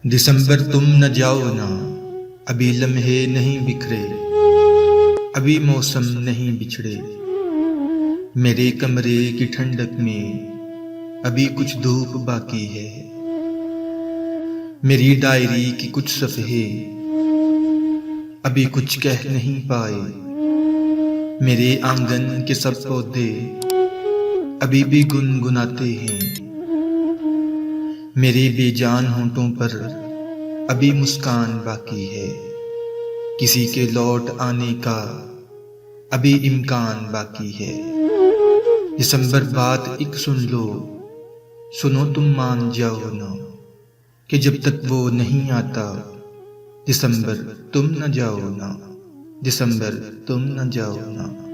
दिसंबर तुम न जाओ ना, अभी लम्हे नहीं बिखरे, अभी मौसम नहीं बिछड़े। मेरे कमरे की ठंडक में अभी कुछ धूप बाकी है। मेरी डायरी की कुछ सफ़े अभी कुछ कह नहीं पाए। मेरे आंगन के सब पौधे अभी भी गुनगुनाते हैं। मेरे बेजान होंठों पर अभी मुस्कान बाकी है। किसी के लौट आने का अभी इम्कान बाकी है। दिसंबर बात एक सुन लो, सुनो तुम मान जाओ ना, कि जब तक वो नहीं आता दिसंबर तुम न जाओ ना, दिसंबर तुम न जाओ ना।